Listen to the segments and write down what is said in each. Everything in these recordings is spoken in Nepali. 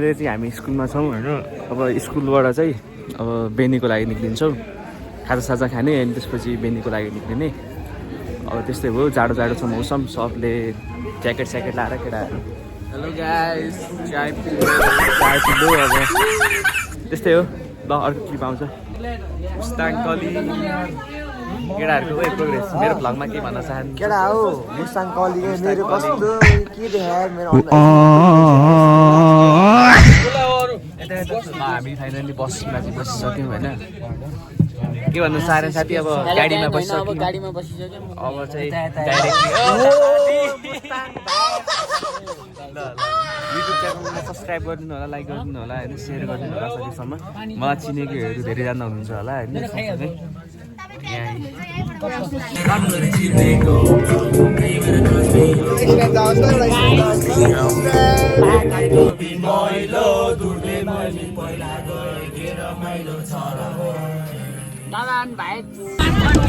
अहिले चाहिँ हामी स्कुलमा छौँ होइन। अब स्कुलबाट चाहिँ अब बेनीको लागि निक्लिन्छौँ, खाजासाजा खाने अनि त्यसपछि बेनीको लागि निक्लिने। अब त्यस्तै हो, जाडो जाडो छ मौसम, सबले ज्याकेट स्याकेट लाएर केटाहरू। हेलो गाइस, चाय पिलो अब त्यस्तै हो। ल अर्को क्लिप आउँछ। मुस्ताङ कली केटाहरूको वे प्रोग्रेस। मेरो भ्लगमा के भन्न चाहन्छु? केटा हो मुस्ताङ कली मेरो कस्तो के देखायो मेरो हामी फाइनली बसमा चाहिँ बसिसक्यौँ होइन। के भन्नु साह्रै साथी, अब गाडीमा बसिसक्यौँ। अब चाहिँ युट्युब च्यानलमा सब्सक्राइब गरिदिनु होला, लाइक गरिदिनु होला होइन, सेयर गरिदिनु होला सकेसम्म। मलाई चिनेकोहरू धेरैजना हुनुहुन्छ होला होइन। सँगसँगै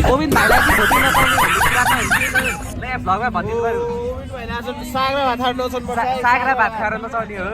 गोविन्द भाइलाई चाहिँ खोज्नु नपाउने भ्लगमा भनिदिनु पऱ्यो। साग र भात खाएर नचढ्ने हो।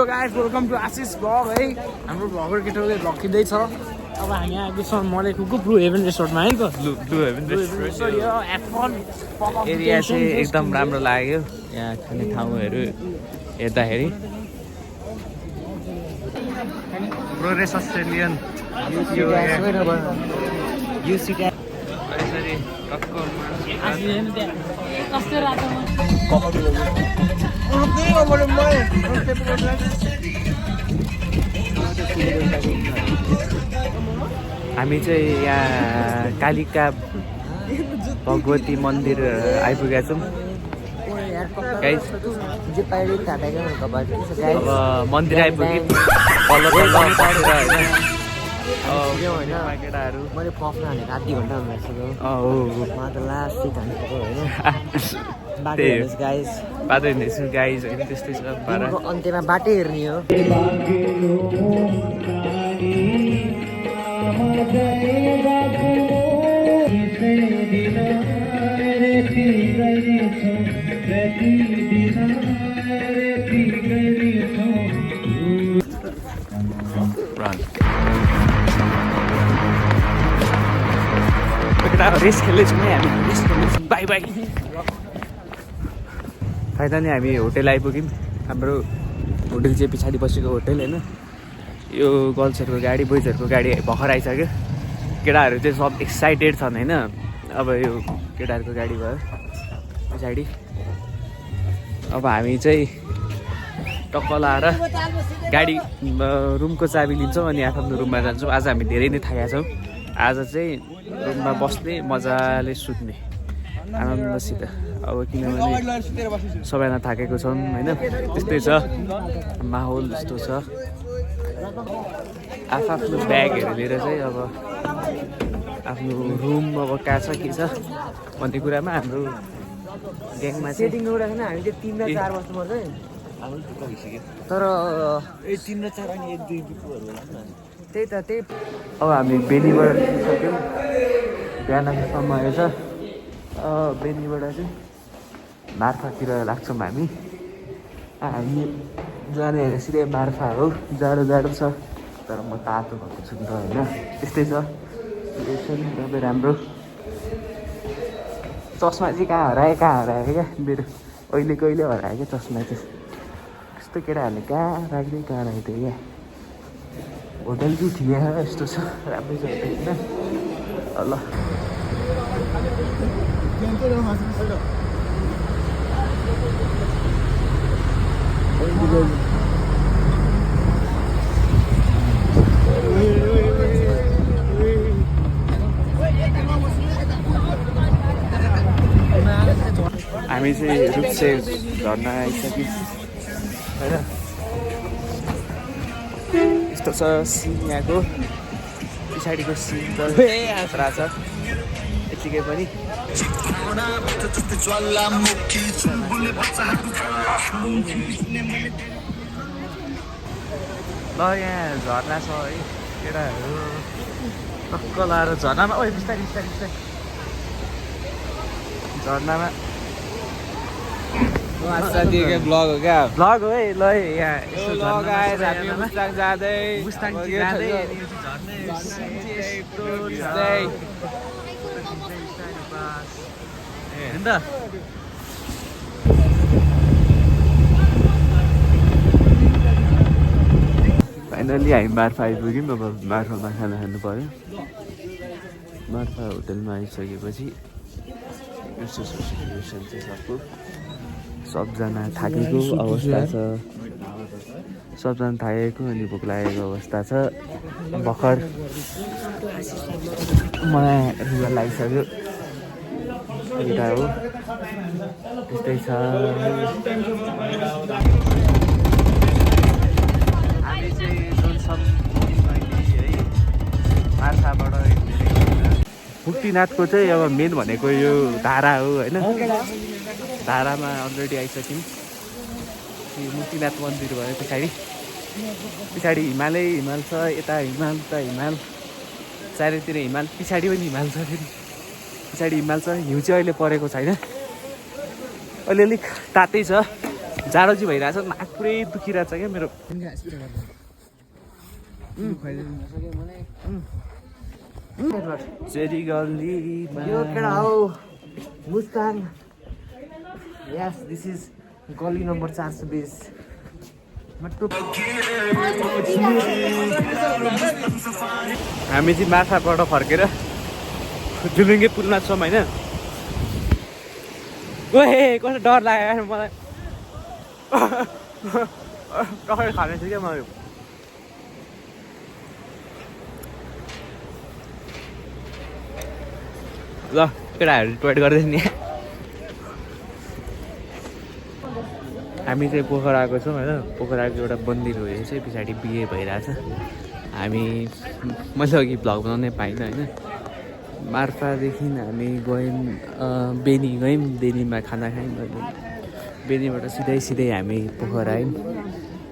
Guys welcome to Ashish vlog है। हाम्रो भ्लगर केटाले भ्लग खिच्दैछ। अब हामी आएको छौँ मलेखुको ब्लु हेभन रिसोर्टमा है त। ब्लु हेभन एरिया चाहिँ एकदम राम्रो लाग्यो यहाँ खाने ठाउँहरू हेर्दाखेरि। प्रोग्रेस अस्ट्रेलियन हामी चाहिँ यहाँ कालिका भगवती मन्दिर आइपुगेका छौँ गाइस। अब मन्दिर आइपुग्यो केटाहरू। मैले पफ्न हालेको आधी घन्टा भइसक्यो। उहाँ त लास्ट सिट हानेको होइन। बाटो हेर्नुहोस् गाइस, बाटो हेर्नेछु गाइस होइन, त्यस्तै छ। अन्त्यमा बाटै हेर्ने हो। रेस खेल्दैछौँ है हामी, रेस खेल्दैछौँ। Bye bye. फाइनली हामी होटेल आइपुग्यौँ। हाम्रो होटेल चाहिँ पछाडि बसेको होटेल होइन। यो गर्ल्सहरूको गाडी बोइजहरूको गाडी भर्खर आइसक्यो। केटाहरू चाहिँ सब एक्साइटेड छन् होइन। अब यो केटाहरूको गाडी भयो पछाडि। अब हामी चाहिँ टक्क लाएर गाडी रुमको चाबी लिन्छौँ अनि आफ्नो रुममा जान्छौँ। आज हामी धेरै नै थाकेका छौँ। आज चाहिँ रुममा बस्ने, मजाले सुत्ने आनन्दसित। अब किनभने सबैजना थाकेको छौँ होइन, त्यस्तै छ माहौल जस्तो छ। आफ्नो ब्यागहरू लिएर चाहिँ अब आफ्नो रुम अब कहाँ छ के छ भन्ने कुरामा हाम्रो ग्याङमा सेटिङ नहुँदैन। हामी चाहिँ 3 र 4 बस्नुपर्छ है। तर 3 र 4 अनि 1 2 बिपुहरू होला नि। त्यही त त्यही। अब हामी बेनीबाट निस्किसक्यौँ। बिहानको समय छ। बेनीबाट चाहिँ मार्फातिर लाग्छौँ हामी। हामी जाने सिधै मार्फा हो। जाडो जाडो छ तर म तातो भएको छु नि त होइन, त्यस्तै छ एकदमै राम्रो। चस्मा चाहिँ कहाँ हरायो क्या मेरो, कहिले हरायो क्या चस्मा चाहिँ। यस्तो केटाहरूले कहाँ राख्दै कहाँ राख्दै क्या। होटल चाहिँ ठिकै छ, यस्तो छ राम्रै छ होटल होइन। ल हामी चाहिँ रुप्से झर्ना आइसक्यौँ होइन। यस्तो छ सिन यहाँको पछाडिको सिन त खतरा छ यतिकै पनि ल यहाँ झर्ना छ है केटाहरू टक्क लाएर झर्नामा ओ बिस्तारै बिस्तारै बिस्तारै झर्नामा ब्लग हो क्या भ्लग हो है ल है यहाँ यसो ब्लग आएर हामी झर्नामा मुस्ताङ जाँदै मुस्ताङ जाँदै होइन त फाइनली हामी मार्फा आइपुग्यौँ अब मार्फामा खाना खानु पऱ्यो मार्फा होटलमा आइसकेपछि यस्तो सिचुएसन चाहिँ सबको सबजना थाकेको अवस्था छ सबजना थाकेको अनि भोक लागेको अवस्था छ भर्खर मलाई रुगा लागिसक्यो एउटा हो त्यस्तै छ हामी चाहिँ जोनसम है मार्फाबाट मुक्तिनाथको चाहिँ अब मेन भनेको यो धारा हो होइन धारामा अलरेडी आइसक्यौँ मुक्तिनाथ मन्दिर भयो पछाडि हिमाल छ यता हिमाल त हिमाल चारैतिर हिमाल पछाडि पनि हिमाल छ फेरि पछाडि हिमाल छ हिउँ चाहिँ अहिले परेको छैन अलिअलिक तातै छ जाडो चाहिँ भइरहेछ नाक पुरै दुखिरहेछ क्या मेरो चेरी गल्लीमा यो केटा हो मुस्ताङ यस दिस इज गल्ली नम्बर 420 हामी चाहिँ माछाबाट फर्केर जुलुङ्गे पुलमा छौँ होइन ओहे कस्तो डर लाग्यो मलाई टक्कै खाने थियो क्या मैले ल केटाहरू टोइट गर्दै नि हामी चाहिँ पोखरा आएको छौँ होइन पोखराको एउटा मन्दिर हो यो चाहिँ पछाडि बिहे भइरहेछ हामी मैले अघि भ्लग बनाउनै पाइनँ होइन मार्फादेखि हामी गयौँ बेनी गयौँ बेनीमा खाना खायौँ बेनीबाट सिधै हामी पोखरा आयौँ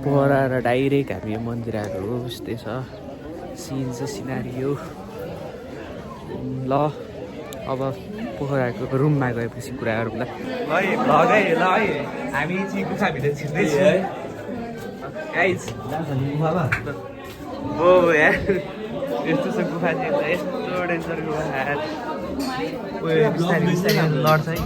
पोखरा र डाइरेक्ट हामी यो मन्दिर आएको हो यस्तै छ सिन छ सिनारियो ल अब पोखराको रुममा गएपछि कुरा गरौँ ल है भ्लग है ल है हामी चाहिँ गुफाभित्र छिर्दैछु है गाइज हो यार यस्तो छ गुफा चाहिँ यस्तो डेन्जर गुफा यार बिस्तारै बिस्तारै लड्छ है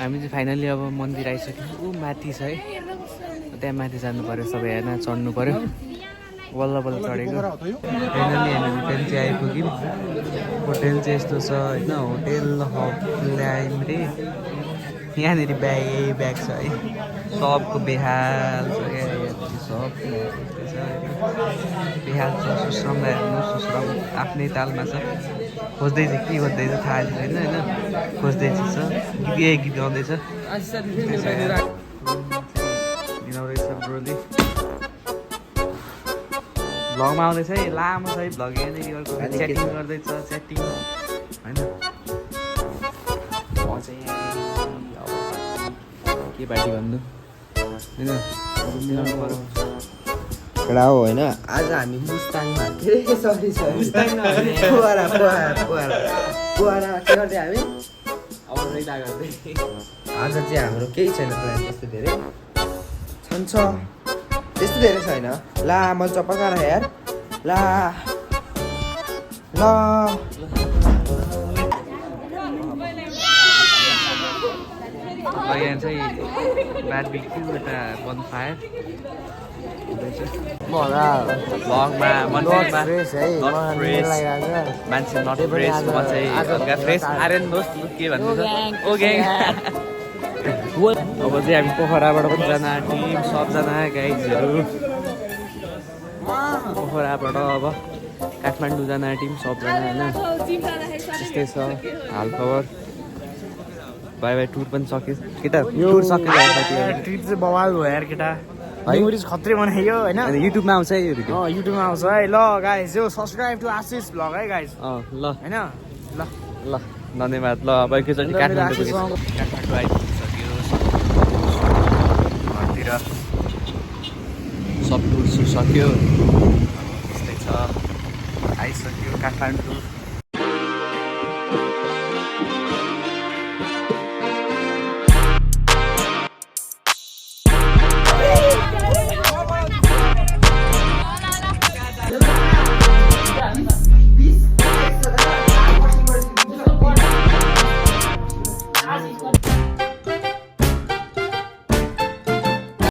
हामी चाहिँ फाइनली अब मन्दिर आइसक्यौँ ऊ माथि छ है त्यहाँ माथि जानु पऱ्यो सबै होइन चढ्नु पऱ्यो बल्ल बल्ल चढेको फाइनली हामी होटेल चाहिँ आइपुग्यौँ होटेल चाहिँ यस्तो छ होइन होटेल ल्यायौँ रे यहाँनिर ब्याग छ है सबको बेहाल छ क्या सब बेहाल छ सुश्रम हेर्नु सुश्रम आफ्नै तालमा छ खोज्दैछ के खोज्दैछ थाहा छैन होइन खोज्दैछ गीत गाउँदैछ दिनाउँदैछ ब्रोले भ्लगमा आउँदैछ है लामो छ है भ्लग यहाँनिर अर्को च्याटिङ गर्दैछ च्याटिङ होइन म चाहिँ के पार्टी भन्नु होइन केटा हो होइन आज हामी मुस्ताङमा के सरी मुस्ताङमा पोखरा के गर्दै हामी अब रेडा गर्दै आज चाहिँ हाम्रो केही छैन प्लान त्यस्तो धेरै छ त्यस्तो धेरै छैन ला मैले चपकाएर यार ला ल यहाँ चाहिँ बारबिक्यू यता बनफायर भ्लगमा मन्दिरमा मान्छे नट फ्रेस म चाहिँ हल्का फ्रेस आर्यन दोस्त के भन्नुहुन्छ ओ ग्याङ अब चाहिँ हामी पोखराबाट पनि जान आँट्यौँ सबजना गाइजहरू पोखराबाट अब काठमाडौँ जान आँट्यौँ सबजना होइन त्यस्तै छ हाल खबर बाई बाई टुर पनि सक्यो केटा टुर सक्यो ट्रिप चाहिँ बवाल भयो यार केटा मेमोरिज खत्रै बनायो होइन अनि युट्युबमा आउँछ है यो भिडियो युट्युबमा आउँछ है ल गाइस यो सब्सक्राइब टु आशिष भ्लग है गाइस ल होइन ल ल धन्यवाद ल अब एकैचोटि काठमाडौँ काठमाडौँ आइपुगिसक्यो घरतिर सब टुर सक्यो त्यस्तै छ आइसक्यो काठमाडौँ